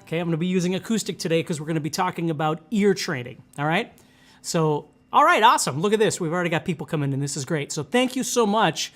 Okay, I'm going to be using acoustic today because we're going to be talking about ear training, all right? So, all right, awesome. Look at this. We've already got people coming in. This is great. So thank you so much.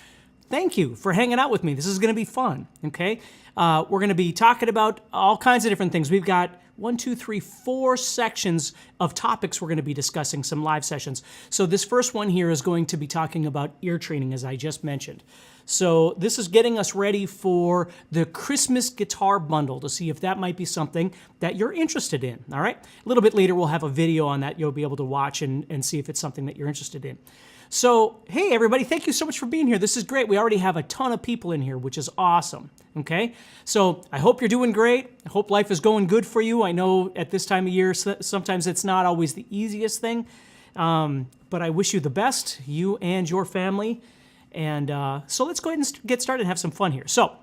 Thank you for hanging out with me. This is going to be fun, okay? We're going to be talking about all kinds of different things. We've got 4 sections of topics we're going to be discussing, some live sessions. So this first one here is going to be talking about ear training, as I just mentioned. So this is getting us ready for the Christmas guitar bundle to see if that might be something that you're interested in, all right? A little bit later, we'll have a video on that you'll be able to watch and see if it's something that you're interested in. So, hey everybody, thank you so much for being here. This is great. We already have a ton of people in here, which is awesome, okay? So I hope you're doing great. I hope life is going good for you. I know at this time of year, sometimes it's not always the easiest thing, but I wish you the best, you and your family. And so let's go ahead and get started and have some fun here. So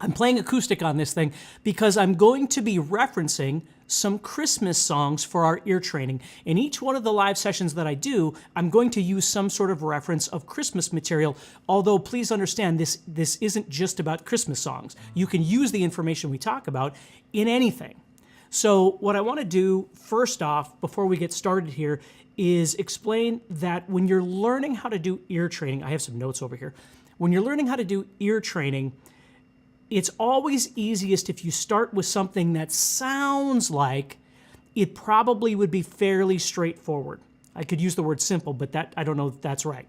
I'm playing acoustic on this thing because I'm going to be referencing some Christmas songs for our ear training. In each one of the live sessions that I do, I'm going to use some sort of reference of Christmas material, although please understand this isn't just about Christmas songs. You can use the information we talk about in anything. So what I want to do first off, before we get started here, is explain that when you're learning how to do ear training, I have some notes over here. When you're learning how to do ear training, it's always easiest if you start with something that sounds like it probably would be fairly straightforward. I could use the word simple, but that I don't know if that's right.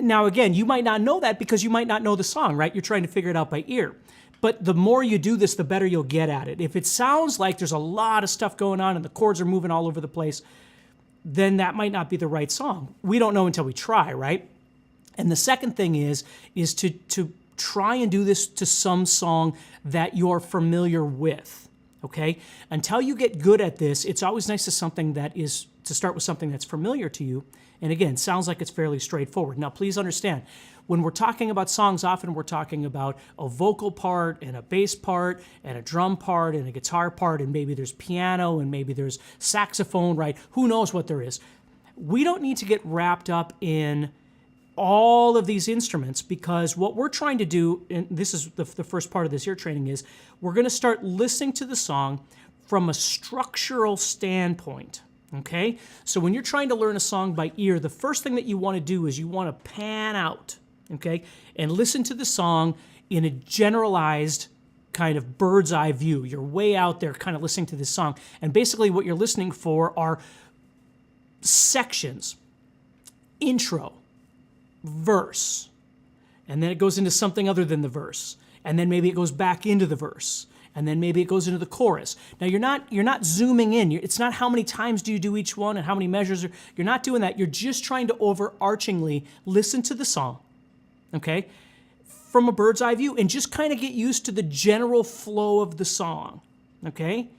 Now again, you might not know that because you might not know the song, right? You're trying to figure it out by ear. But the more you do this, the better you'll get at it. If it sounds like there's a lot of stuff going on and the chords are moving all over the place, then that might not be the right song. We don't know until we try, right? And the second thing is to try and do this to some song that you're familiar with, okay? Until you get good at this, it's always nice to start with something that's familiar to you. And again, sounds like it's fairly straightforward. Now, please understand, when we're talking about songs, often we're talking about a vocal part and a bass part and a drum part and a guitar part, and maybe there's piano and maybe there's saxophone, right? Who knows what there is? We don't need to get wrapped up in all of these instruments, because what we're trying to do, and this is the first part of this ear training, is we're going to start listening to the song from a structural standpoint, okay? So when you're trying to learn a song by ear, the first thing that you want to do is you want to pan out, okay, and listen to the song in a generalized kind of bird's eye view. You're way out there kind of listening to this song, and basically what you're listening for are sections, intro, verse, and then it goes into something other than the verse, and then maybe it goes back into the verse, and then maybe it goes into the chorus. Now you're not zooming in. It's not how many times do you do each one and how many measures. You're not doing that. You're just trying to overarchingly listen to the song, okay, from a bird's eye view, and just kind of get used to the general flow of the song, okay?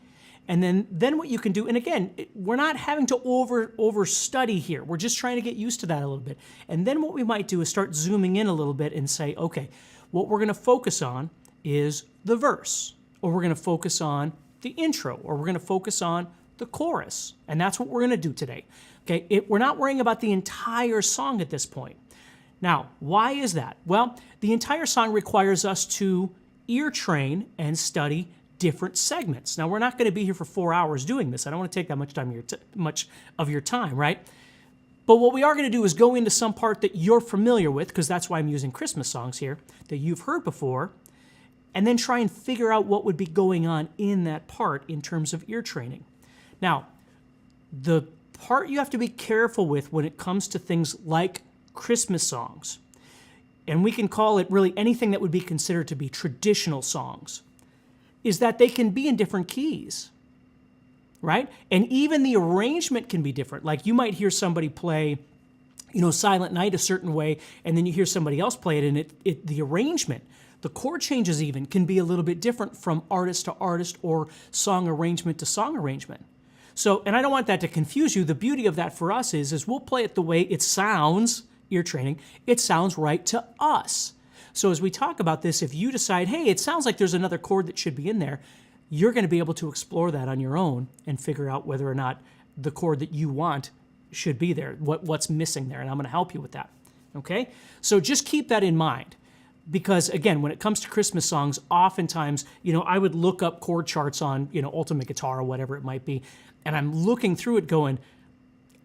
And then what you can do, and again, we're not having to over study here. We're just trying to get used to that a little bit. And then what we might do is start zooming in a little bit and say, okay, what we're going to focus on is the verse, or we're going to focus on the intro, or we're going to focus on the chorus. And that's what we're going to do today. Okay, we're not worrying about the entire song at this point. Now, why is that? Well, the entire song requires us to ear train and study different segments. Now, we're not going to be here for 4 hours doing this. I don't want to take that much of your time, right? But what we are going to do is go into some part that you're familiar with, because that's why I'm using Christmas songs here, that you've heard before, and then try and figure out what would be going on in that part in terms of ear training. Now, the part you have to be careful with when it comes to things like Christmas songs, and we can call it really anything that would be considered to be traditional songs, is that they can be in different keys, right? And even the arrangement can be different. Like you might hear somebody play, Silent Night a certain way, and then you hear somebody else play it, and the arrangement, the chord changes even, can be a little bit different from artist to artist or song arrangement to song arrangement. So, and I don't want that to confuse you. The beauty of that for us is we'll play it the way it sounds, ear training, it sounds right to us. So as we talk about this, if you decide, hey, it sounds like there's another chord that should be in there, you're going to be able to explore that on your own and figure out whether or not the chord that you want should be there, what's missing there, and I'm going to help you with that, okay? So just keep that in mind. because again, when it comes to Christmas songs, oftentimes, I would look up chord charts on, Ultimate Guitar or whatever it might be, and I'm looking through it going,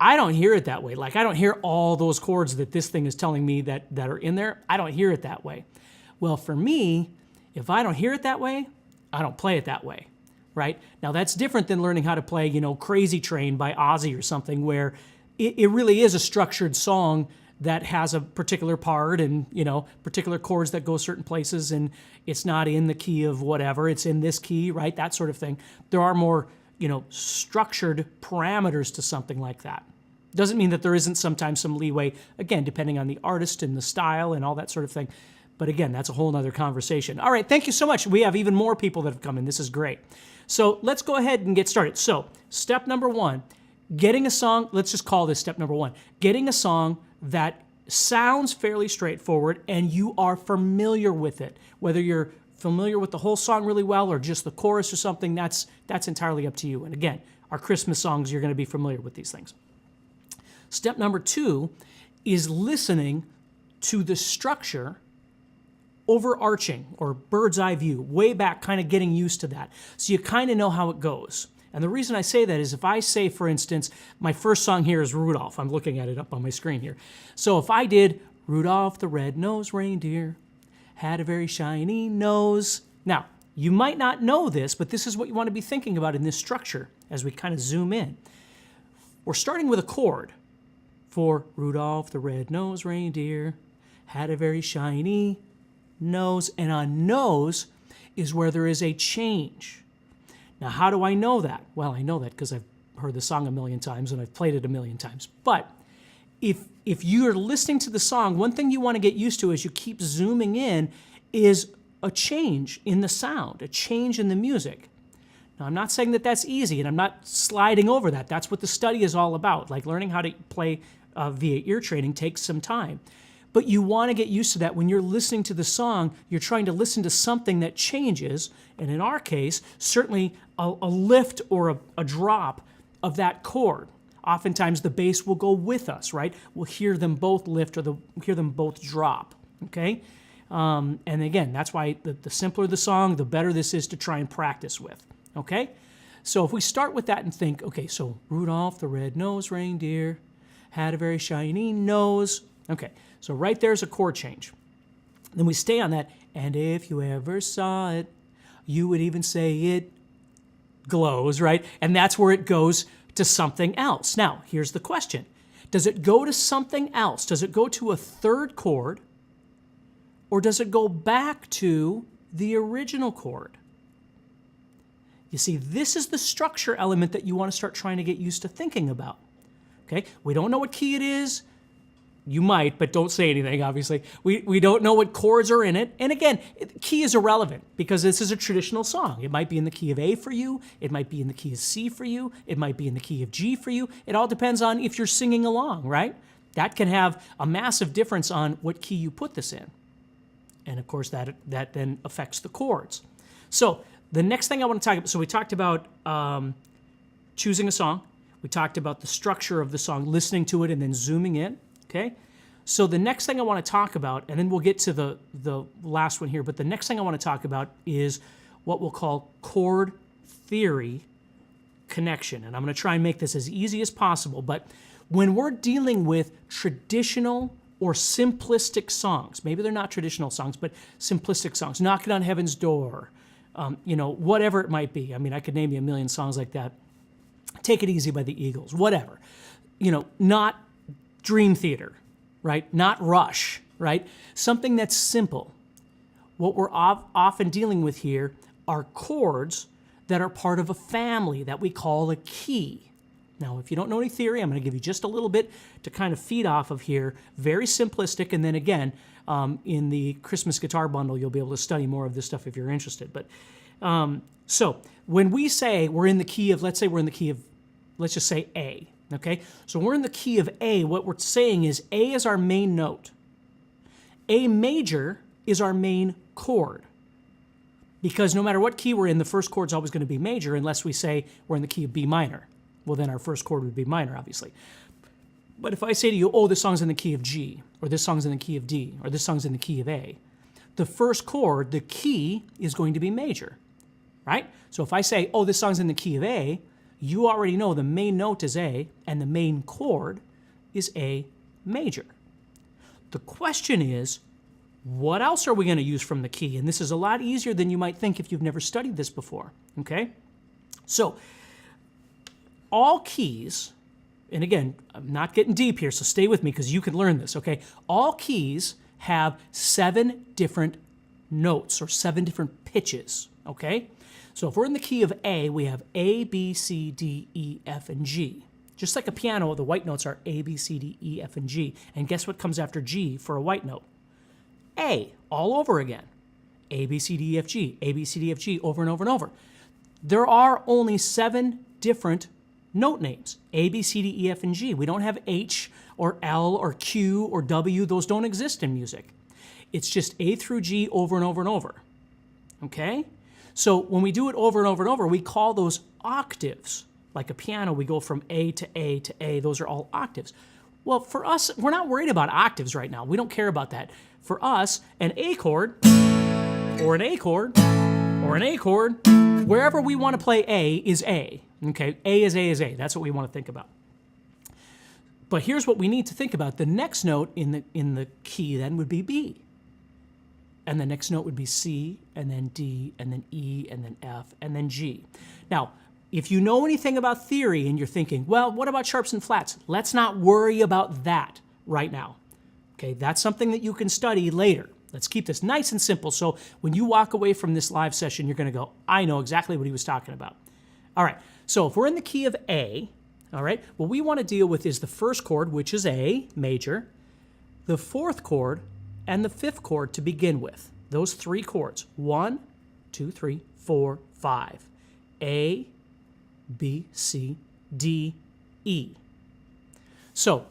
I don't hear it that way. Like, I don't hear all those chords that this thing is telling me that are in there. I don't hear it that way. Well, for me, if I don't hear it that way, I don't play it that way, right? Now, that's different than learning how to play, Crazy Train by Ozzy or something, where it really is a structured song that has a particular part and, particular chords that go certain places, and it's not in the key of whatever, it's in this key, right? That sort of thing. There are more, structured parameters to something like that. Doesn't mean that there isn't sometimes some leeway, again, depending on the artist and the style and all that sort of thing. But again, that's a whole nother conversation. All right, thank you so much. We have even more people that have come in. This is great. So let's go ahead and get started. So step number one, getting a song, let's just call this step number one, getting a song that sounds fairly straightforward and you are familiar with it. Whether you're familiar with the whole song really well or just the chorus or something, that's entirely up to you. And again, our Christmas songs, you're going to be familiar with these things. Step number two is listening to the structure, overarching or bird's eye view, way back, kind of getting used to that. So you kind of know how it goes. And the reason I say that is if I say, for instance, my first song here is Rudolph. I'm looking at it up on my screen here. So if I did Rudolph the Red-Nosed Reindeer had a very shiny nose. Now, you might not know this, but this is what you want to be thinking about in this structure as we kind of zoom in. We're starting with a chord for Rudolph the Red-Nosed Reindeer had a very shiny nose. And on nose is where there is a change. Now, how do I know that? Well, I know that because I've heard the song a million times and I've played it a million times. But if you're listening to the song, one thing you want to get used to as you keep zooming in is a change in the sound, a change in the music. Now, I'm not saying that that's easy, and I'm not sliding over that. That's what the study is all about. Like learning how to play via ear training takes some time. But you want to get used to that. When you're listening to the song, you're trying to listen to something that changes, and in our case, certainly a lift or a drop of that chord. Oftentimes the bass will go with us, right? We'll hear them both lift or hear them both drop, okay? And again, that's why the simpler the song, the better this is to try and practice with, okay? So if we start with that and think, okay, so Rudolph the Red-Nosed Reindeer had a very shiny nose. Okay, so right there's a chord change. Then we stay on that, and if you ever saw it, you would even say it glows, right? And that's where it goes to something else. Now, here's the question. Does it go to something else? Does it go to a third chord, or does it go back to the original chord? You see, this is the structure element that you want to start trying to get used to thinking about. Okay? We don't know what key it is. You might, but don't say anything, obviously. We don't know what chords are in it. And again, key is irrelevant because this is a traditional song. It might be in the key of A for you. It might be in the key of C for you. It might be in the key of G for you. It all depends on if you're singing along, right? That can have a massive difference on what key you put this in. And of course, that then affects the chords. So the next thing I want to talk about, so we talked about choosing a song. We talked about the structure of the song, listening to it and then zooming in. Okay, so the next thing I want to talk about, and then we'll get to the last one here, but the next thing I want to talk about is what we'll call chord theory connection. And I'm going to try and make this as easy as possible, but when we're dealing with traditional or simplistic songs, maybe they're not traditional songs, but simplistic songs, Knocking on Heaven's Door, whatever it might be. I mean, I could name you a million songs like that. Take It Easy by the Eagles, whatever. Not Dream Theater, right? Not Rush, right? Something that's simple. What we're often dealing with here are chords that are part of a family that we call a key. Now, if you don't know any theory, I'm going to give you just a little bit to kind of feed off of here. Very simplistic, and then again, in the Christmas guitar bundle, you'll be able to study more of this stuff if you're interested. But so when we say we're in the key of, let's just say A. Okay, so we're in the key of A. What we're saying is A is our main note. A major is our main chord. Because no matter what key we're in, the first chord's always going to be major unless we say we're in the key of B minor. Well, then our first chord would be minor, obviously. But if I say to you, oh, this song's in the key of G, or this song's in the key of D, or this song's in the key of A, the first chord, the key, is going to be major, right? So if I say, oh, this song's in the key of A, you already know the main note is A and the main chord is A major. The question is, what else are we going to use from the key? And this is a lot easier than you might think if you've never studied this before, okay? So all keys, and again, I'm not getting deep here, so stay with me because you can learn this, okay? All keys have 7 different notes or 7 different pitches, okay? So if we're in the key of A, we have A, B, C, D, E, F, and G. Just like a piano, the white notes are A, B, C, D, E, F, and G. And guess what comes after G for a white note? A, all over again. A, B, C, D, E, F, G. A, B, C, D, F, G, over and over and over. There are only 7 different note names. A, B, C, D, E, F, and G. We don't have H or L or Q or W. Those don't exist in music. It's just A through G over and over and over. Okay? So when we do it over and over and over, we call those octaves. Like a piano, we go from A to A to A. Those are all octaves. Well, for us, we're not worried about octaves right now. We don't care about that. For us, an A chord, or an A chord, or an A chord, wherever we want to play A is A. Okay, A is A is A. That's what we want to think about. But here's what we need to think about. The next note in the key then would be B. And the next note would be C, and then D, and then E, and then F, and then G. Now, if you know anything about theory and you're thinking, well, what about sharps and flats? Let's not worry about that right now. Okay, that's something that you can study later. Let's keep this nice and simple so when you walk away from this live session, you're going to go, I know exactly what he was talking about. All right, so if we're in the key of A, all right, what we want to deal with is the first chord, which is A, major, the 4th chord, and the 5th chord to begin with. Those 3 chords, 1, 2, 3, 4, 5. A, B, C, D, E. So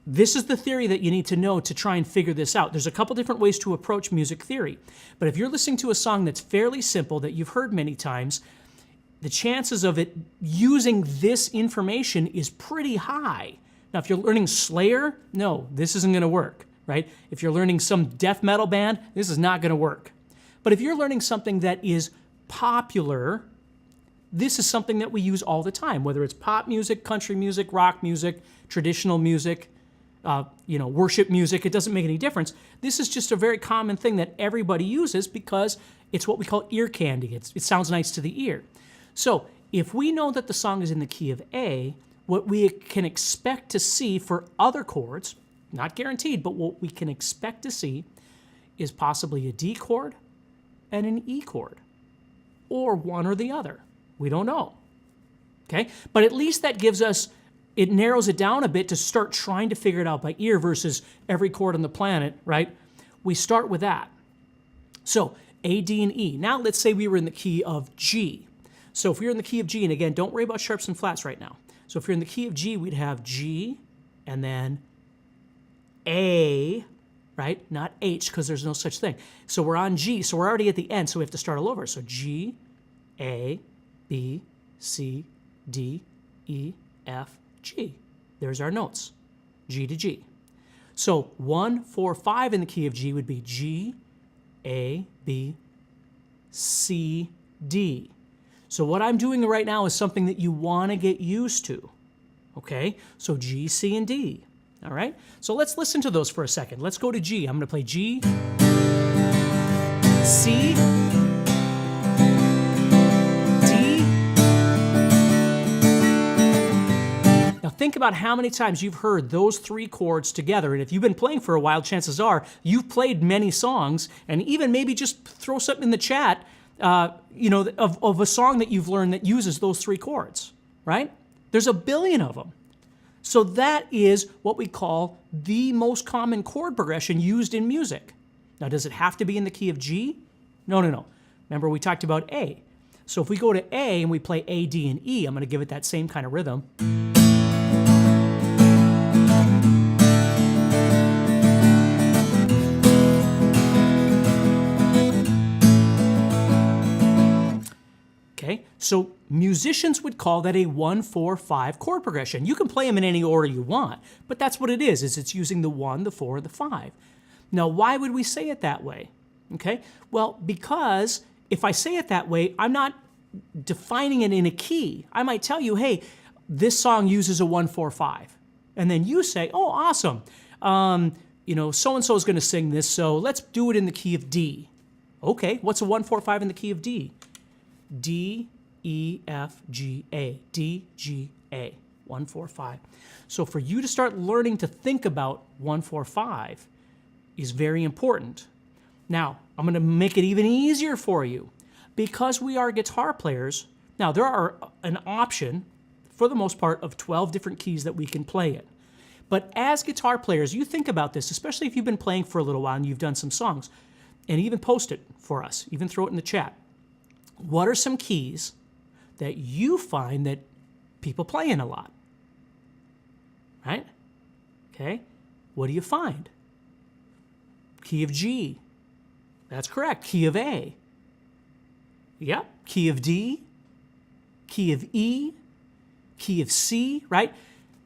this is the theory that you need to know to try and figure this out. There's a couple different ways to approach music theory. But if you're listening to a song that's fairly simple, that you've heard many times, the chances of it using this information is pretty high. Now, if you're learning Slayer, no, this isn't going to work, right? If you're learning some death metal band, this is not going to work. But if you're learning something that is popular, this is something that we use all the time, whether it's pop music, country music, rock music, traditional music, worship music. It doesn't make any difference. This is just a very common thing that everybody uses because it's what we call ear candy. It sounds nice to the ear. So if we know that the song is in the key of A, what we can expect to see for other chords, not guaranteed, but what we can expect to see is possibly a D chord and an E chord, or one or the other. We don't know, okay? But at least that gives us, it narrows it down a bit to start trying to figure it out by ear versus every chord on the planet, right? We start with that. So A, D, and E. Now let's say we were in the key of G. So if we were in the key of G, and again, don't worry about sharps and flats right now. So if you're in the key of G, we'd have G and then A, right? Not H, because there's no such thing. So we're on G, so we're already at the end, so we have to start all over. So G, A, B, C, D, E, F, G. There's our notes, G to G. So 1, 4, 5 in the key of G would be G, A, B, C, D. So what I'm doing right now is something that you want to get used to, okay? So G, C, and D, all right? So let's listen to those for a second. Let's go to G. I'm going to play G, C, D. Now think about how many times you've heard those 3 chords together, and if you've been playing for a while, chances are you've played many songs, and even maybe just throw something in the chat of a song that you've learned that uses those 3 chords, right? There's a billion of them. So that is what we call the most common chord progression used in music. Now, does it have to be in the key of G? No. Remember, we talked about A. So if we go to A and we play A, D, and E, I'm going to give it that same kind of rhythm. Okay, so musicians would call that a 1-4-5 chord progression. You can play them in any order you want, but that's what it is it's using the 1, the 4, the 5. Now, why would we say it that way? Okay, well, because if I say it that way, I'm not defining it in a key. I might tell you, hey, this song uses a 1-4-5. And then you say, oh, awesome. So-and-so is going to sing this, so let's do it in the key of D. Okay, what's a 1-4-5 in the key of D? D, E, F, G, A. D, G, A. 1-4-5. So for you to start learning to think about 1-4-5 is very important. Now, I'm going to make it even easier for you. Because we are guitar players, now there are an option, for the most part, of 12 different keys that we can play in. But as guitar players, you think about this, especially if you've been playing for a little while and you've done some songs, and even post it for us, even throw it in the chat. What are some keys that you find that people play in a lot? Right? Okay. What do you find? Key of G. That's correct. Key of A. Yep. Key of D. Key of E. Key of C, right?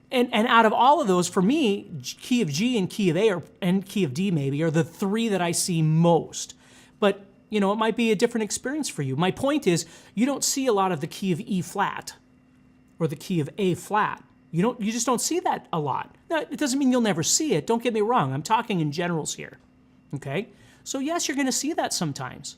And out of all of those, for me, key of G and key of A and key of D maybe are the three that I see most. But, it might be a different experience for you. My point is, you don't see a lot of the key of E flat or the key of A flat. You just don't see that a lot. Now, it doesn't mean you'll never see it. Don't get me wrong. I'm talking in generals here. Okay? So yes, you're going to see that sometimes.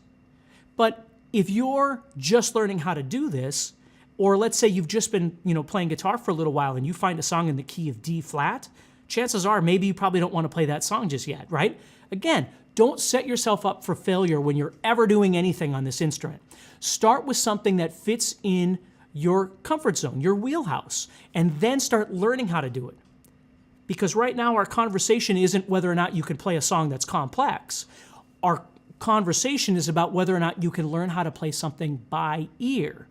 But if you're just learning how to do this, or let's say you've just been, playing guitar for a little while and you find a song in the key of D flat, chances are maybe you probably don't want to play that song just yet, right? Again, don't set yourself up for failure when you're ever doing anything on this instrument. Start with something that fits in your comfort zone, your wheelhouse, and then start learning how to do it. Because right now our conversation isn't whether or not you can play a song that's complex. Our conversation is about whether or not you can learn how to play something by ear.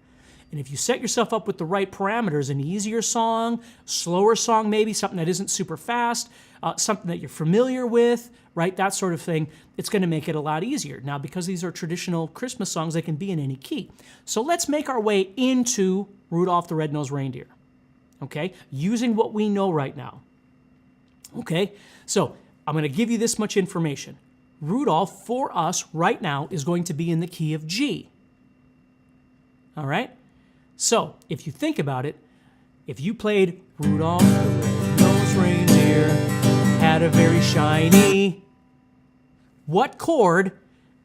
And if you set yourself up with the right parameters, an easier song, slower song maybe, something that isn't super fast, something that you're familiar with, right, that sort of thing, it's going to make it a lot easier. Now, because these are traditional Christmas songs, they can be in any key. So let's make our way into Rudolph the Red-Nosed Reindeer, okay, using what we know right now. Okay, so I'm going to give you this much information. Rudolph, for us right now, is going to be in the key of G. All right? So, if you think about it, if you played Rudolph the Red-Nosed Reindeer had a very shiny, what chord,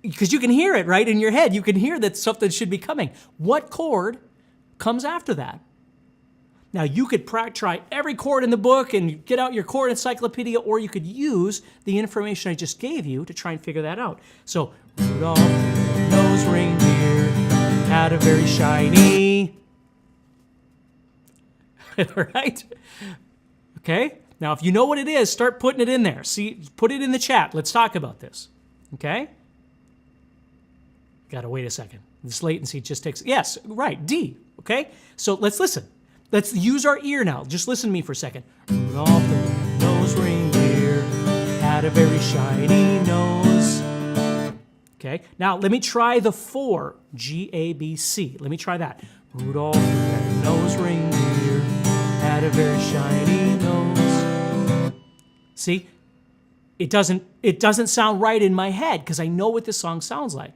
because you can hear it, right, in your head, you can hear that something should be coming. What chord comes after that? Now, you could try every chord in the book and get out your chord encyclopedia, or you could use the information I just gave you to try and figure that out. So, Rudolph the Red-Nosed Reindeer had a very shiny... Right? Okay? Now, if you know what it is, start putting it in there. See, put it in the chat. Let's talk about this. Okay? Gotta wait a second. This latency just takes... Yes, right, D. Okay? So let's listen. Let's use our ear now. Just listen to me for a second. Rudolph the Red-Nosed Reindeer had a very shiny nose. Okay? Now, let me try the 4. G, A, B, C. Let me try that. Rudolph the Red-Nosed Reindeer had a very shiny nose. See? It doesn't sound right in my head because I know what this song sounds like.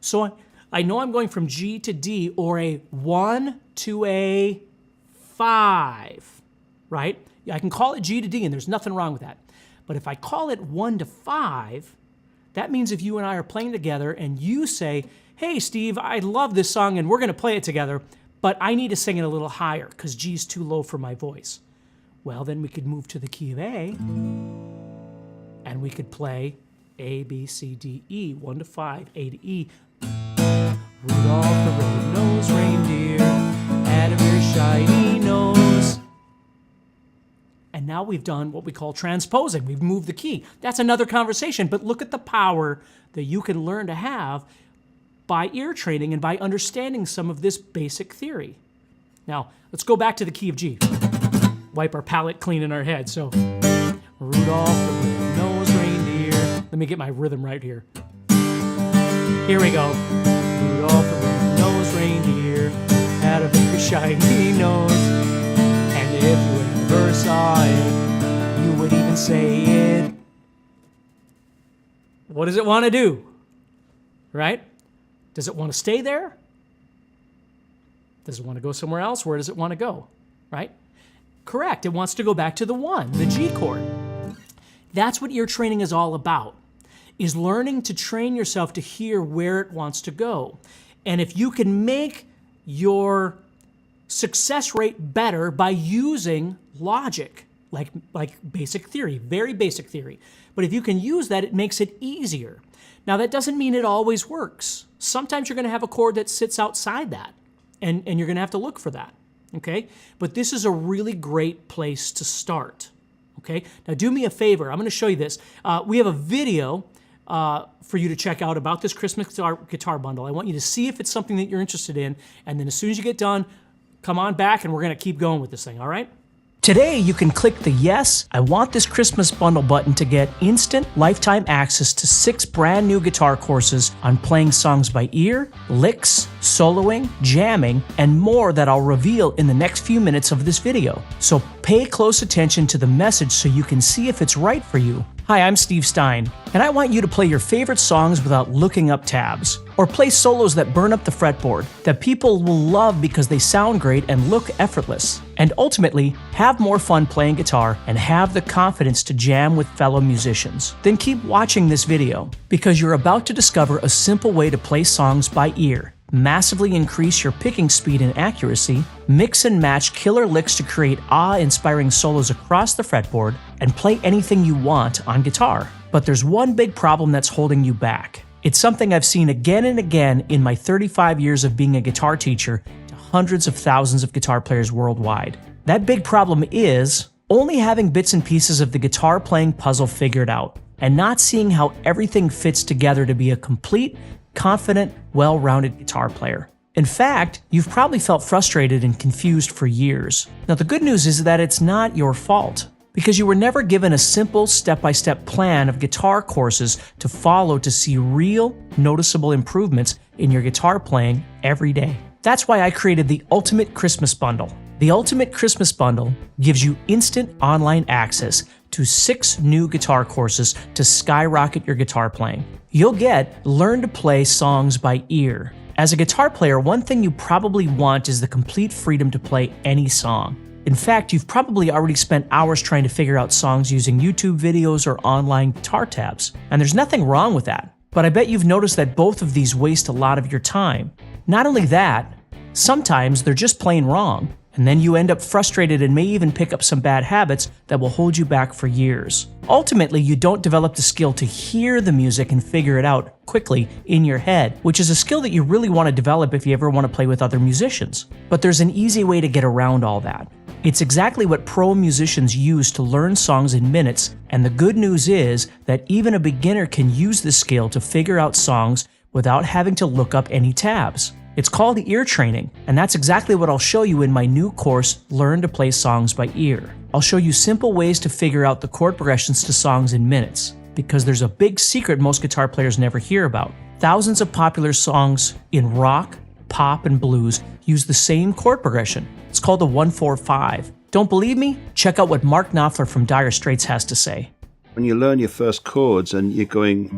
So I know I'm going from G to D, or a 1 to a 5, right? I can call it G to D and there's nothing wrong with that. But if I call it 1 to 5, that means if you and I are playing together and you say, hey, Steve, I love this song and we're going to play it together, but I need to sing it a little higher because G's too low for my voice. Well, then we could move to the key of A and we could play A, B, C, D, E, 1 to 5, A to E. Rudolph the Red-Nosed Reindeer had a very shiny nose. And now we've done what we call transposing. We've moved the key. That's another conversation, but look at the power that you can learn to have by ear training and by understanding some of this basic theory. Now, let's go back to the key of G. Wipe our palate clean in our head. So, Rudolph the Red-Nosed Reindeer. Let me get my rhythm right here. Here we go. Rudolph the Red-Nosed Reindeer had a very shiny nose. And if you ever saw it, you would even say it. What does it want to do? Right? Does it want to stay there? Does it want to go somewhere else? Where does it want to go? Right? Correct. It wants to go back to the 1, the G chord. That's what ear training is all about, is learning to train yourself to hear where it wants to go. And if you can make your success rate better by using logic, like basic theory, very basic theory. But if you can use that, it makes it easier. Now, that doesn't mean it always works. Sometimes you're going to have a chord that sits outside that, and you're going to have to look for that, okay? But this is a really great place to start, okay? Now, do me a favor. I'm going to show you this. We have a video for you to check out about this Christmas guitar bundle. I want you to see if it's something that you're interested in, and then as soon as you get done, come on back and we're going to keep going with this thing, all right? Today, you can click the Yes, I Want This Christmas Bundle button to get instant lifetime access to 6 brand new guitar courses on playing songs by ear, licks, soloing, jamming, and more that I'll reveal in the next few minutes of this video. So pay close attention to the message so you can see if it's right for you. Hi, I'm Steve Stine, and I want you to play your favorite songs without looking up tabs, or play solos that burn up the fretboard, that people will love because they sound great and look effortless, and ultimately, have more fun playing guitar and have the confidence to jam with fellow musicians. Then keep watching this video, because you're about to discover a simple way to play songs by ear, massively increase your picking speed and accuracy, mix and match killer licks to create awe-inspiring solos across the fretboard, and play anything you want on guitar. But there's one big problem that's holding you back. It's something I've seen again and again in my 35 years of being a guitar teacher to hundreds of thousands of guitar players worldwide. That big problem is only having bits and pieces of the guitar playing puzzle figured out, and not seeing how everything fits together to be a complete, confident, well-rounded guitar player. In fact, you've probably felt frustrated and confused for years. Now, the good news is that it's not your fault, because you were never given a simple step-by-step plan of guitar courses to follow to see real, noticeable improvements in your guitar playing every day. That's why I created the Ultimate Christmas Bundle. The Ultimate Christmas Bundle gives you instant online access to 6 new guitar courses to skyrocket your guitar playing. You'll get Learn to Play Songs by Ear. As a guitar player, one thing you probably want is the complete freedom to play any song. In fact, you've probably already spent hours trying to figure out songs using YouTube videos or online guitar tabs, and there's nothing wrong with that. But I bet you've noticed that both of these waste a lot of your time. Not only that, sometimes they're just plain wrong, and then you end up frustrated and may even pick up some bad habits that will hold you back for years. Ultimately, you don't develop the skill to hear the music and figure it out quickly in your head, which is a skill that you really want to develop if you ever want to play with other musicians. But there's an easy way to get around all that. It's exactly what pro musicians use to learn songs in minutes, and the good news is that even a beginner can use this skill to figure out songs without having to look up any tabs. It's called ear training, and that's exactly what I'll show you in my new course, Learn to Play Songs by Ear. I'll show you simple ways to figure out the chord progressions to songs in minutes, because there's a big secret most guitar players never hear about. Thousands of popular songs in rock, pop, and blues use the same chord progression. It's called the 1-4-5. Don't believe me? Check out what Mark Knopfler from Dire Straits has to say. When you learn your first chords and you're going...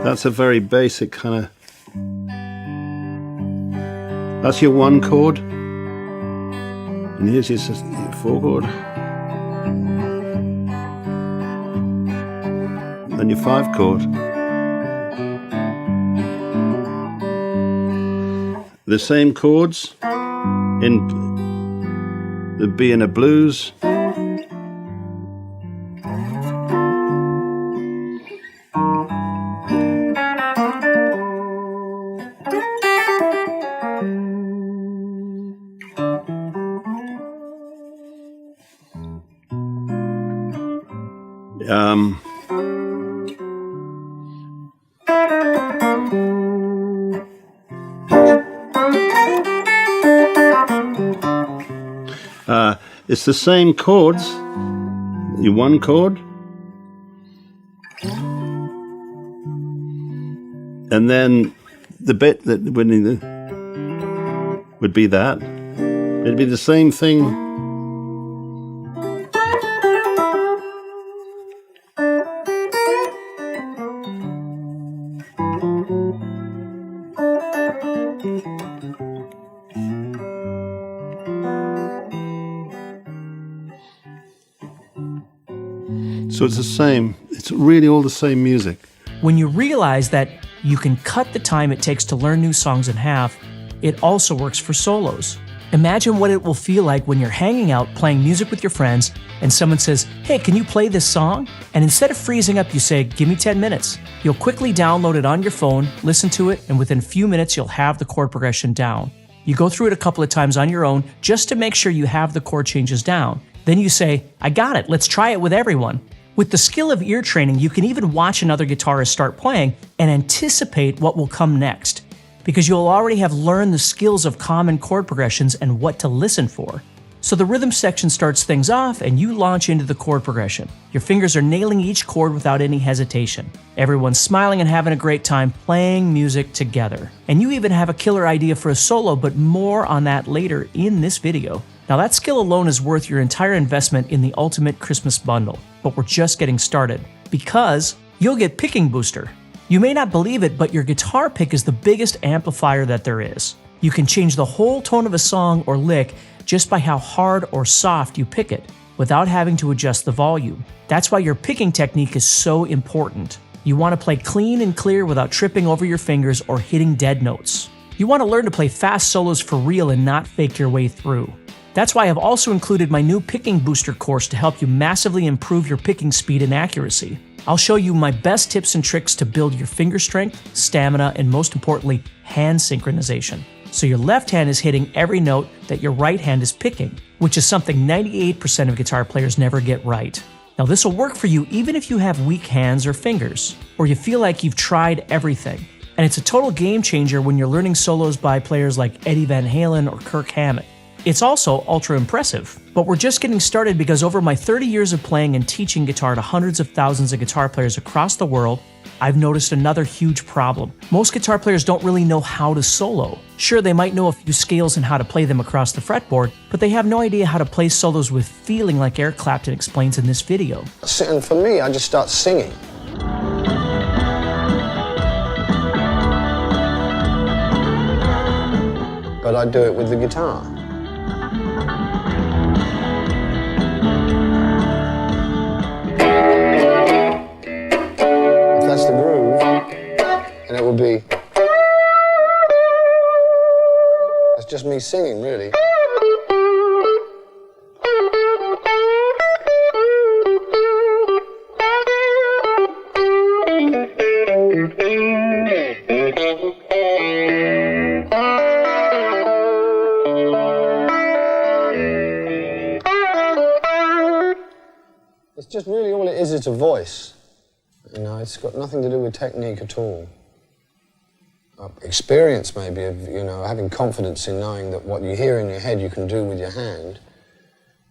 That's a very basic kind of... That's your 1 chord. And here's your 4 chord. Then your 5 chord. The same chords in the B in a blues. It's the same chords, your 1 chord, and then the bit that when would be that. It'd be the same thing. So it's the same. It's really all the same music. When you realize that you can cut the time it takes to learn new songs in half, it also works for solos. Imagine what it will feel like when you're hanging out playing music with your friends and someone says, "Hey, can you play this song?" And instead of freezing up, you say, "Give me 10 minutes." You'll quickly download it on your phone, listen to it, and within a few minutes you'll have the chord progression down. You go through it a couple of times on your own just to make sure you have the chord changes down. Then you say, "I got it, let's try it with everyone." With the skill of ear training, you can even watch another guitarist start playing and anticipate what will come next, because you'll already have learned the skills of common chord progressions and what to listen for. So the rhythm section starts things off and you launch into the chord progression. Your fingers are nailing each chord without any hesitation. Everyone's smiling and having a great time playing music together. And you even have a killer idea for a solo, but more on that later in this video. Now that skill alone is worth your entire investment in the Ultimate Christmas Bundle, but we're just getting started, because you'll get Picking Booster. You may not believe it, but your guitar pick is the biggest amplifier that there is. You can change the whole tone of a song or lick just by how hard or soft you pick it, without having to adjust the volume. That's why your picking technique is so important. You want to play clean and clear without tripping over your fingers or hitting dead notes. You want to learn to play fast solos for real and not fake your way through. That's why I've also included my new Picking Booster course to help you massively improve your picking speed and accuracy. I'll show you my best tips and tricks to build your finger strength, stamina, and most importantly, hand synchronization. So your left hand is hitting every note that your right hand is picking, which is something 98% of guitar players never get right. Now this will work for you even if you have weak hands or fingers, or you feel like you've tried everything. And it's a total game changer when you're learning solos by players like Eddie Van Halen or Kirk Hammett. It's also ultra impressive. But we're just getting started, because over my 30 years of playing and teaching guitar to hundreds of thousands of guitar players across the world, I've noticed another huge problem. Most guitar players don't really know how to solo. Sure, they might know a few scales and how to play them across the fretboard, but they have no idea how to play solos with feeling, like Eric Clapton explains in this video. And for me, I just start singing. But I do it with the guitar. That's the groove, and it will be, that's just me singing, really. It's just really all it is a voice. You know, it's got nothing to do with technique at all. Experience maybe of, you know, having confidence in knowing that what you hear in your head you can do with your hand.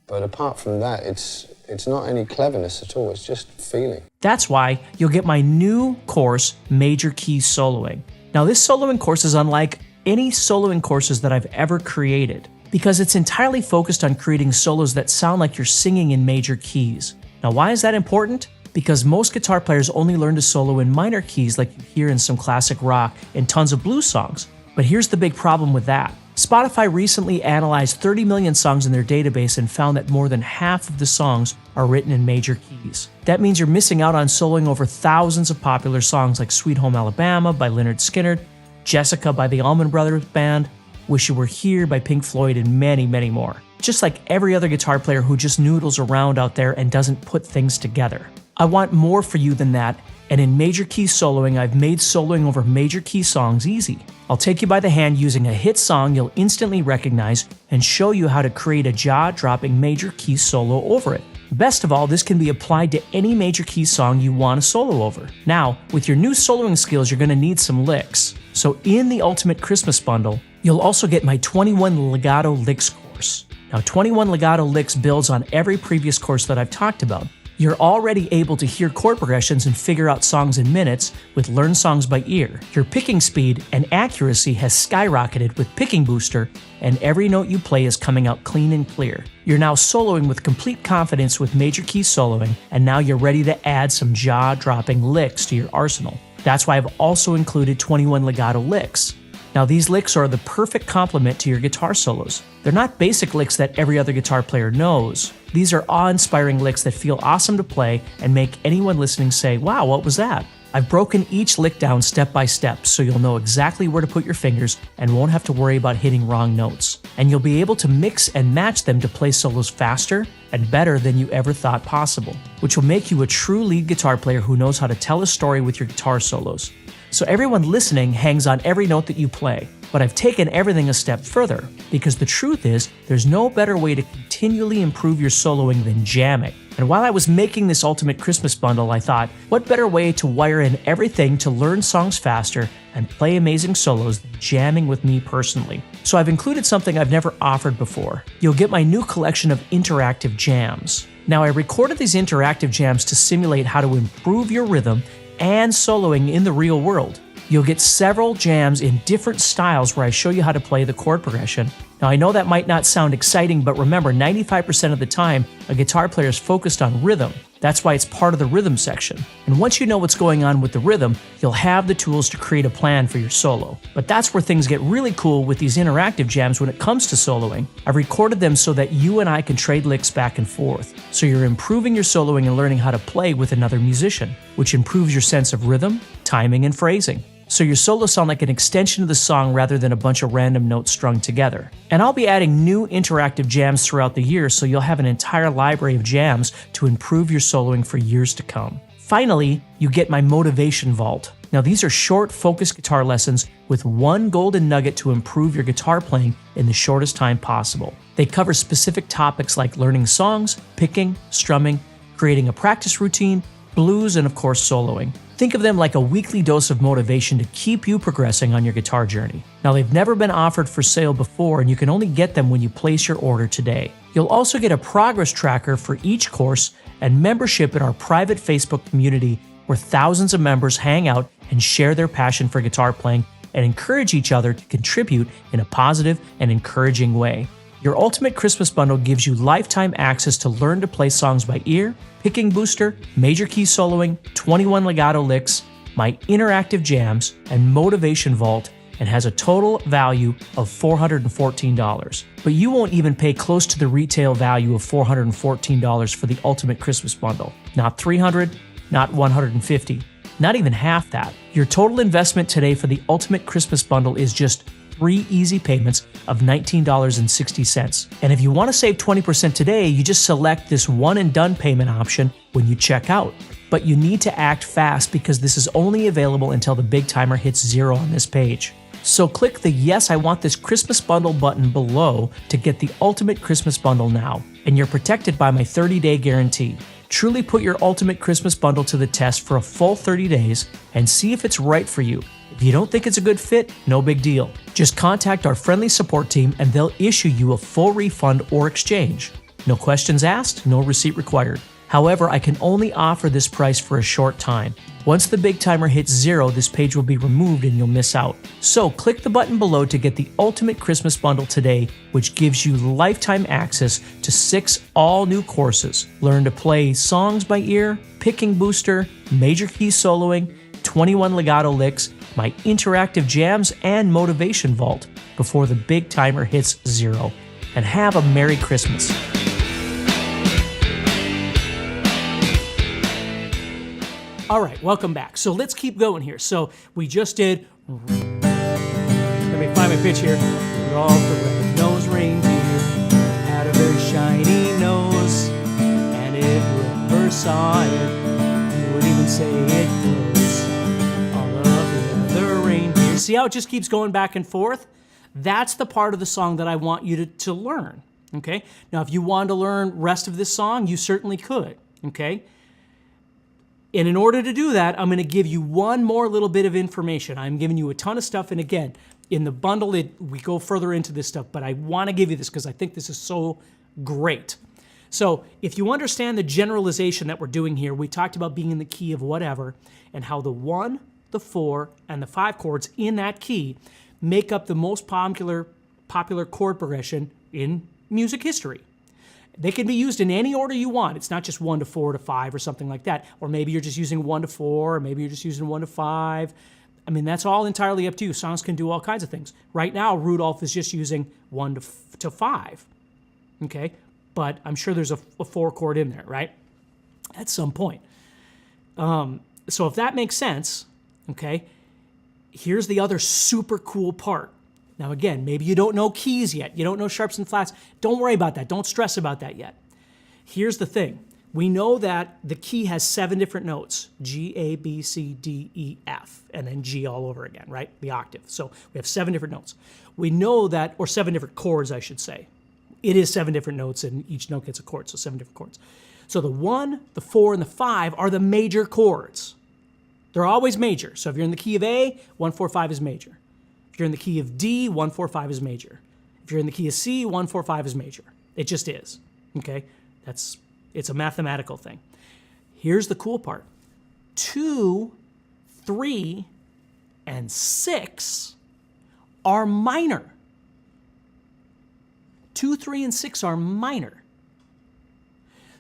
But apart from that, it's not any cleverness at all, it's just feeling. That's why you'll get my new course, Major Key Soloing. Now this soloing course is unlike any soloing courses that I've ever created, because it's entirely focused on creating solos that sound like you're singing in major keys. Now why is that important? Because most guitar players only learn to solo in minor keys like you hear in some classic rock and tons of blues songs. But here's the big problem with that. Spotify recently analyzed 30 million songs in their database and found that more than half of the songs are written in major keys. That means you're missing out on soloing over thousands of popular songs like Sweet Home Alabama by Lynyrd Skynyrd, Jessica by the Allman Brothers Band, Wish You Were Here by Pink Floyd, and many, many more. Just like every other guitar player who just noodles around out there and doesn't put things together. I want more for you than that, and in Major Key Soloing, I've made soloing over major key songs easy. I'll take you by the hand using a hit song you'll instantly recognize and show you how to create a jaw-dropping major key solo over it. Best of all, this can be applied to any major key song you want to solo over. Now, with your new soloing skills, you're going to need some licks. So in the Ultimate Christmas Bundle, you'll also get my 21 Legato Licks course. Now, 21 Legato Licks builds on every previous course that I've talked about. You're already able to hear chord progressions and figure out songs in minutes with Learn Songs by Ear. Your picking speed and accuracy has skyrocketed with Picking Booster, and every note you play is coming out clean and clear. You're now soloing with complete confidence with major key soloing, and now you're ready to add some jaw-dropping licks to your arsenal. That's why I've also included 21 legato licks. Now these licks are the perfect complement to your guitar solos. They're not basic licks that every other guitar player knows. These are awe-inspiring licks that feel awesome to play and make anyone listening say, wow, what was that? I've broken each lick down step by step so you'll know exactly where to put your fingers and won't have to worry about hitting wrong notes. And you'll be able to mix and match them to play solos faster and better than you ever thought possible, which will make you a true lead guitar player who knows how to tell a story with your guitar solos. So everyone listening hangs on every note that you play. But I've taken everything a step further, because the truth is, there's no better way to continually improve your soloing than jamming. And while I was making this Ultimate Christmas Bundle, I thought, what better way to wire in everything to learn songs faster and play amazing solos than jamming with me personally? So I've included something I've never offered before. You'll get my new collection of interactive jams. Now, I recorded these interactive jams to simulate how to improve your rhythm and soloing in the real world. You'll get several jams in different styles where I show you how to play the chord progression. Now I know that might not sound exciting, but remember, 95% of the time, a guitar player is focused on rhythm. That's why it's part of the rhythm section. And once you know what's going on with the rhythm, you'll have the tools to create a plan for your solo. But that's where things get really cool with these interactive jams when it comes to soloing. I've recorded them so that you and I can trade licks back and forth. So you're improving your soloing and learning how to play with another musician, which improves your sense of rhythm, timing, and phrasing. So your solos sound like an extension of the song rather than a bunch of random notes strung together. And I'll be adding new interactive jams throughout the year, so you'll have an entire library of jams to improve your soloing for years to come. Finally, you get my Motivation Vault. Now these are short, focused guitar lessons with one golden nugget to improve your guitar playing in the shortest time possible. They cover specific topics like learning songs, picking, strumming, creating a practice routine, blues, and of course soloing. Think of them like a weekly dose of motivation to keep you progressing on your guitar journey. Now, they've never been offered for sale before, and you can only get them when you place your order today. You'll also get a progress tracker for each course and membership in our private Facebook community where thousands of members hang out and share their passion for guitar playing and encourage each other to contribute in a positive and encouraging way. Your Ultimate Christmas Bundle gives you lifetime access to learn to play songs by ear, Picking Booster, major key soloing, 21 legato licks, my interactive jams, and Motivation Vault, and has a total value of $414. But you won't even pay close to the retail value of $414 for the Ultimate Christmas Bundle. Not $300, not $150, not even half that. Your total investment today for the Ultimate Christmas Bundle is just 3 easy payments of $19.60. And if you want to save 20% today, you just select this one and done payment option when you check out. But you need to act fast because this is only available until the big timer hits 0 on this page. So click the Yes, I Want This Christmas Bundle button below to get the Ultimate Christmas Bundle now, and you're protected by my 30-day guarantee. Truly put your Ultimate Christmas Bundle to the test for a full 30 days and see if it's right for you. If you don't think it's a good fit, no big deal. Just contact our friendly support team and they'll issue you a full refund or exchange. No questions asked, no receipt required. However, I can only offer this price for a short time. Once the big timer hits 0, this page will be removed and you'll miss out. So click the button below to get the Ultimate Christmas Bundle today, which gives you lifetime access to 6 all-new courses. Learn to play songs by ear, Picking Booster, major key soloing, 21 legato licks, my interactive jams, and Motivation Vault before the big timer hits 0. And have a Merry Christmas. All right, welcome back. So let's keep going here. So we just did, let me find my pitch here. Rudolph the red-nosed reindeer had a very shiny nose, and if whoever saw it, he would even say it glows. All of the other reindeer. See how it just keeps going back and forth? That's the part of the song that I want you to learn, okay? Now, if you want to learn rest of this song, you certainly could, okay? And in order to do that, I'm going to give you one more little bit of information. I'm giving you a ton of stuff, and again, in the bundle, we go further into this stuff, but I want to give you this because I think this is so great. So if you understand the generalization that we're doing here, we talked about being in the key of whatever, and how the 1, the 4, and the 5 chords in that key make up the most popular chord progression in music history. They can be used in any order you want. It's not just 1 to 4 to 5 or something like that. Or maybe you're just using 1 to 4, or maybe you're just using 1 to 5. I mean, that's all entirely up to you. Songs can do all kinds of things. Right now, Rudolph is just using 1 to 5, okay? But I'm sure there's a 4 chord in there, right? At some point. So if that makes sense, okay, here's the other super cool part. Now again, maybe you don't know keys yet. You don't know sharps and flats. Don't worry about that. Don't stress about that yet. Here's the thing. We know that the key has 7 different notes. G, A, B, C, D, E, F, and then G all over again, right? The octave. So we have 7 different notes. We know that, or 7 different chords, I should say. It is 7 different notes, and each note gets a chord, so 7 different chords. So the 1, the 4, and the 5 are the major chords. They're always major. So if you're in the key of A, 1, 4, 5 is major. If you're in the key of D, 1, 4, 5 is major. If you're in the key of C, 1, 4, 5 is major. It just is, okay? It's a mathematical thing. Here's the cool part. 2, 3, and 6 are minor. 2, 3, and 6 are minor.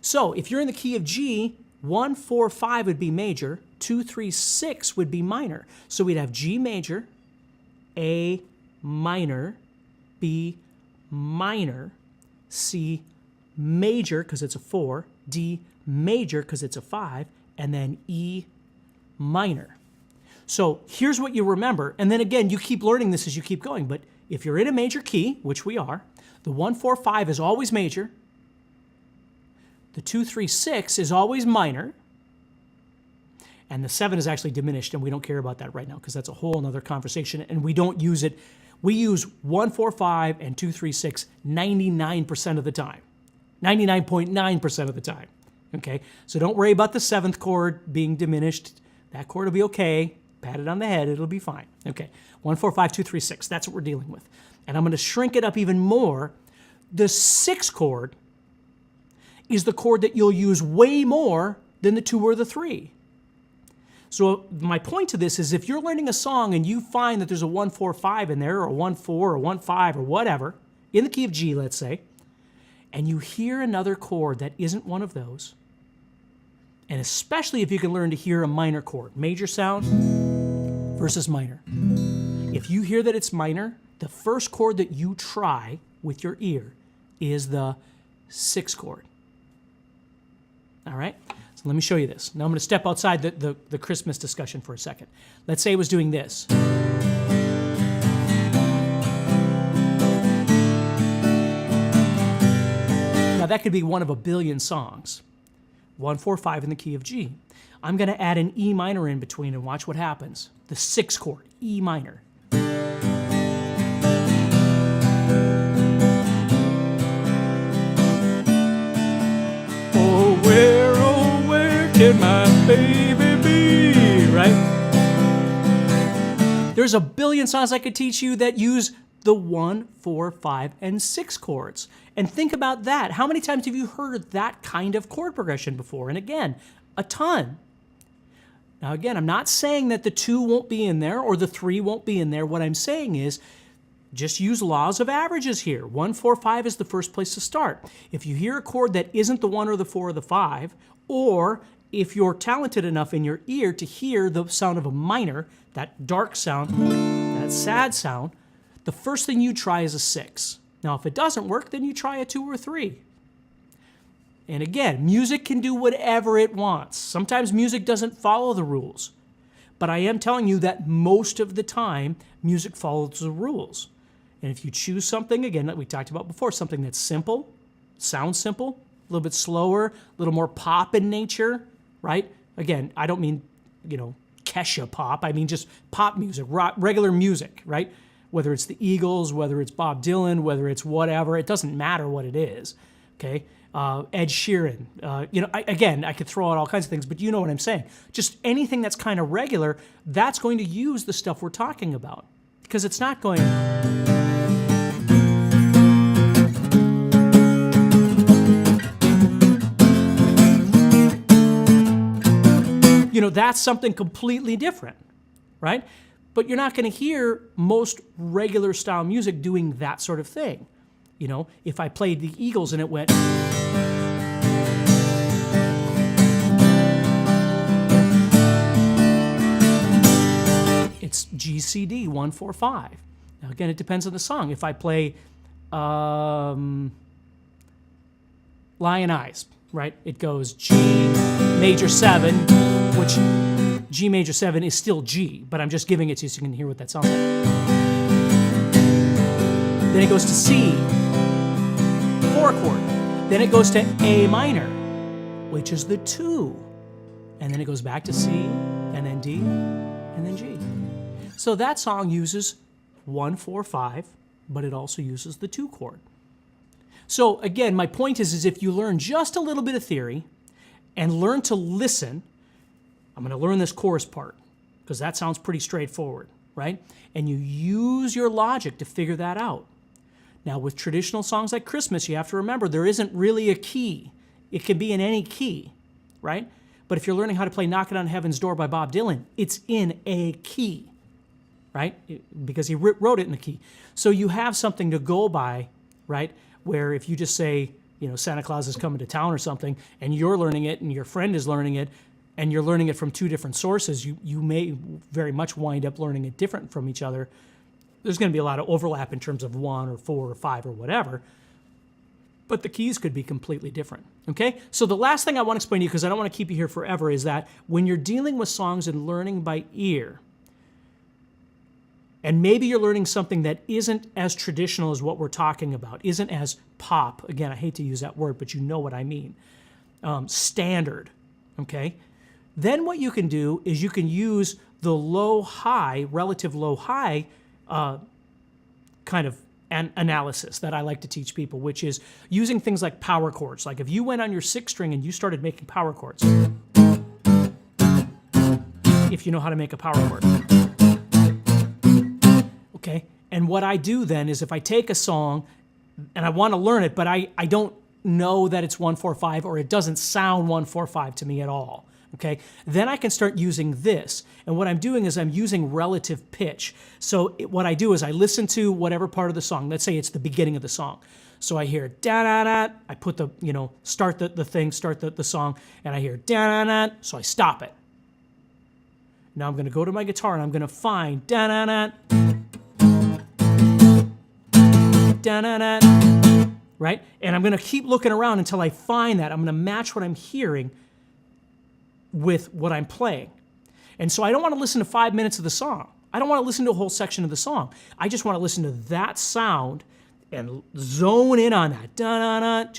So if you're in the key of G, 1, 4, 5 would be major, 2, 3, 6 would be minor. So we'd have G major, A minor, B minor, C major because it's a 4, D major because it's a 5, and then E minor. So here's what you remember, and then again, you keep learning this as you keep going, but if you're in a major key, which we are, the 1, 4, 5 is always major, the 2, 3, 6 is always minor, and the 7 is actually diminished, and we don't care about that right now because that's a whole other conversation, and we don't use it. We use 1, 4, 5 and 2, 3, 6 99% of the time. 99.9% of the time, okay? So don't worry about the 7th chord being diminished. That chord will be okay. Pat it on the head, it'll be fine. Okay, 1, 4, 5, 2, 3, 6, that's what we're dealing with. And I'm gonna shrink it up even more. The 6th chord is the chord that you'll use way more than the 2 or the 3. So my point to this is if you're learning a song and you find that there's a 1, 4, 5 in there, or a 1, 4, or 1, 5, or whatever, in the key of G, let's say, and you hear another chord that isn't one of those, and especially if you can learn to hear a minor chord, major sound versus minor. If you hear that it's minor, the first chord that you try with your ear is the 6th chord. All right? So let me show you this. Now I'm going to step outside the Christmas discussion for a second. Let's say it was doing this. Now that could be one of a billion songs. 1, 4, 5 in the key of G. I'm going to add an E minor in between and watch what happens. The 6th chord, E minor. Oh, where can my baby be? Right? There's a billion songs I could teach you that use the 1, 4, 5, and 6 chords. And think about that. How many times have you heard that kind of chord progression before? And again, a ton. Now again, I'm not saying that the 2 won't be in there or the 3 won't be in there. What I'm saying is just use laws of averages here. 1, 4, 5 is the first place to start. If you hear a chord that isn't the 1 or the 4 or the 5, or if you're talented enough in your ear to hear the sound of a minor, that dark sound, that sad sound, the first thing you try is a 6. Now, if it doesn't work, then you try a 2 or 3. And again, music can do whatever it wants. Sometimes music doesn't follow the rules. But I am telling you that most of the time, music follows the rules. And if you choose something, again, that we talked about before, something that's simple, sounds simple, a little bit slower, a little more pop in nature, right? Again, I don't mean, Kesha pop. I mean just pop music, regular music, right? Whether it's the Eagles, whether it's Bob Dylan, whether it's whatever, it doesn't matter what it is, okay? Ed Sheeran, I could throw out all kinds of things, but you know what I'm saying. Just anything that's kind of regular, that's going to use the stuff we're talking about because it's not going... that's something completely different, right? But you're not going to hear most regular style music doing that sort of thing. If I played the Eagles and it went, it's G, C, D, 1, 4, 5. Now again, it depends on the song. If I play Lion Eyes, right? It goes G major 7, which G major 7 is still G, but I'm just giving it to you so you can hear what that sounds like. Then it goes to C, 4 chord. Then it goes to A minor, which is the 2. And then it goes back to C, and then D, and then G. So that song uses 1, 4, 5, but it also uses the 2 chord. So again, my point is if you learn just a little bit of theory and learn to listen, I'm going to learn this chorus part because that sounds pretty straightforward, right? And you use your logic to figure that out. Now, with traditional songs like Christmas, you have to remember there isn't really a key. It can be in any key, right? But if you're learning how to play Knockin' on Heaven's Door by Bob Dylan, it's in a key, right? Because he wrote it in the key. So you have something to go by, right? Where if you just say, Santa Claus is coming to town or something, and you're learning it and your friend is learning it, and you're learning it from 2 different sources, you may very much wind up learning it different from each other. There's going to be a lot of overlap in terms of 1 or 4 or 5 or whatever, but the keys could be completely different, okay? So the last thing I want to explain to you, because I don't want to keep you here forever, is that when you're dealing with songs and learning by ear, and maybe you're learning something that isn't as traditional as what we're talking about, isn't as pop, again, I hate to use that word, but you know what I mean, standard, okay? Then what you can do is you can use the low-high, relative low-high kind of analysis that I like to teach people, which is using things like power chords. Like if you went on your 6th string and you started making power chords, if you know how to make a power chord. Okay, and what I do then is if I take a song and I want to learn it, but I don't know that it's 1, 4, 5, or it doesn't sound 1, 4, 5 to me at all. Okay, then I can start using this. And what I'm doing is I'm using relative pitch. So what I do is I listen to whatever part of the song. Let's say it's the beginning of the song. So I hear da-da-da, I put the, start the song, and I hear da-da-da, so I stop it. Now I'm going to go to my guitar and I'm going to find da-da-da, da-da-da, right? And I'm going to keep looking around until I find that. I'm going to match what I'm hearing with what I'm playing. And so I don't want to listen to 5 minutes of the song. I don't want to listen to a whole section of the song. I just want to listen to that sound and zone in on that. Da-da-da,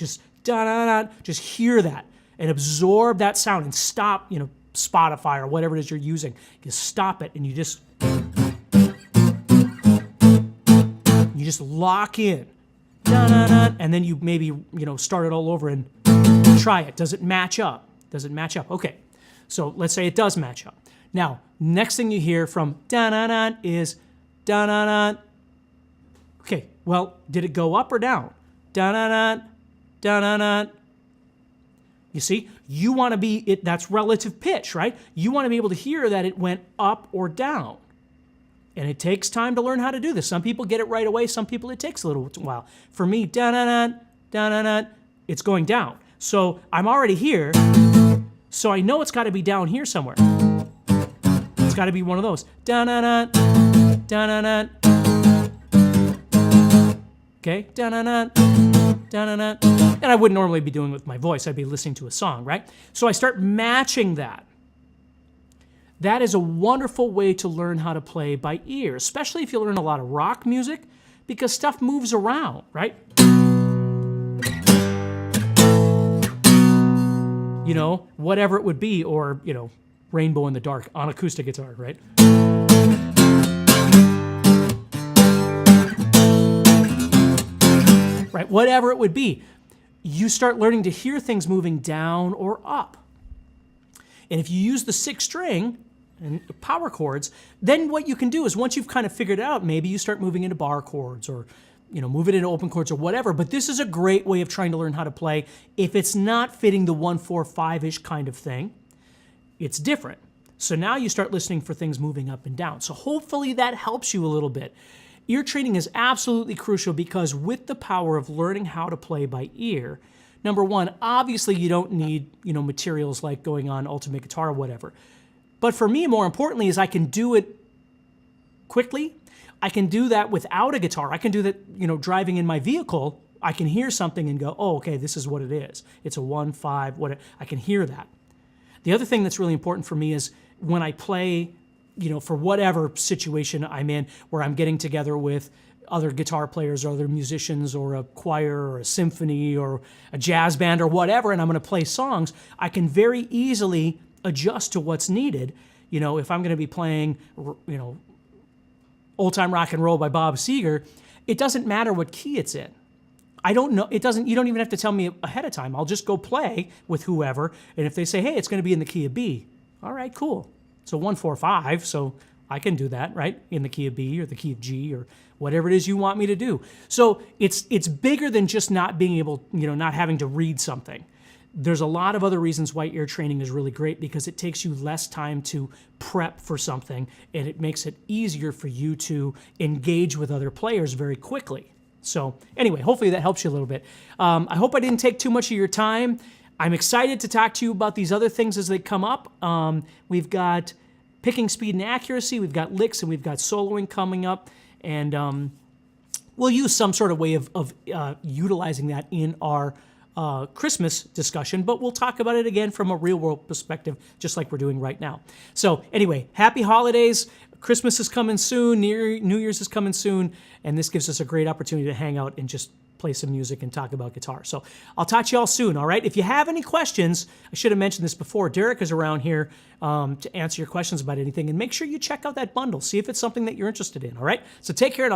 just hear that and absorb that sound and stop, Spotify or whatever it is you're using. You stop it and you just lock in. Da-da-da, and then you maybe, start it all over and try it. Does it match up? Does it match up? Okay. So let's say it does match up. Now, next thing you hear from da-na-na is da-na-na. Okay, well, did it go up or down? Da-na-na, da-na-na. You see, you want to be, that's relative pitch, right? You want to be able to hear that it went up or down. And it takes time to learn how to do this. Some people get it right away. Some people, it takes a little while. For me, da-na-na, da-na-na, it's going down. So I'm already here. So I know it's got to be down here somewhere. It's got to be one of those. Da-na-na, da-na-na. Okay, da-na-na, da-na-na. And I wouldn't normally be doing it with my voice. I'd be listening to a song, right? So I start matching that. That is a wonderful way to learn how to play by ear, especially if you learn a lot of rock music, because stuff moves around, right? Whatever it would be, or, Rainbow in the Dark on acoustic guitar, right? Right, whatever it would be, you start learning to hear things moving down or up. And if you use the 6th string and power chords, then what you can do is once you've kind of figured it out, maybe you start moving into bar chords or move it into open chords or whatever, but this is a great way of trying to learn how to play. If it's not fitting the 1, 4, 5-ish kind of thing, it's different. So now you start listening for things moving up and down. So hopefully that helps you a little bit. Ear training is absolutely crucial because with the power of learning how to play by ear, number one, obviously you don't need, materials like going on Ultimate Guitar or whatever. But for me, more importantly, is I can do it quickly. I can do that without a guitar. I can do that, driving in my vehicle. I can hear something and go, oh, okay, this is what it is. It's a 1-5, whatever. I can hear that. The other thing that's really important for me is when I play, for whatever situation I'm in, where I'm getting together with other guitar players or other musicians or a choir or a symphony or a jazz band or whatever, and I'm going to play songs, I can very easily adjust to what's needed. If I'm going to be playing, Old Time Rock and Roll by Bob Seger, it doesn't matter what key it's in. I don't know, you don't even have to tell me ahead of time. I'll just go play with whoever, and if they say, hey, it's going to be in the key of B, all right, cool. So 1-4-5, so I can do that, right? In the key of B or the key of G or whatever it is you want me to do. So it's bigger than just not being able, not having to read something. There's a lot of other reasons why ear training is really great because it takes you less time to prep for something and it makes it easier for you to engage with other players very quickly. So anyway, hopefully that helps you a little bit. I hope I didn't take too much of your time. I'm excited to talk to you about these other things as they come up. We've got picking speed and accuracy, we've got licks, and we've got soloing coming up. And we'll use some sort of way of utilizing that in our Christmas discussion, but we'll talk about it again from a real-world perspective, just like we're doing right now. So anyway, happy holidays. Christmas is coming soon, New Year's is coming soon, and this gives us a great opportunity to hang out and just play some music and talk about guitar. So I'll talk to you all soon, all right? If you have any questions, I should have mentioned this before, Derek is around here to answer your questions about anything, and make sure you check out that bundle. See if it's something that you're interested in, all right? So take care.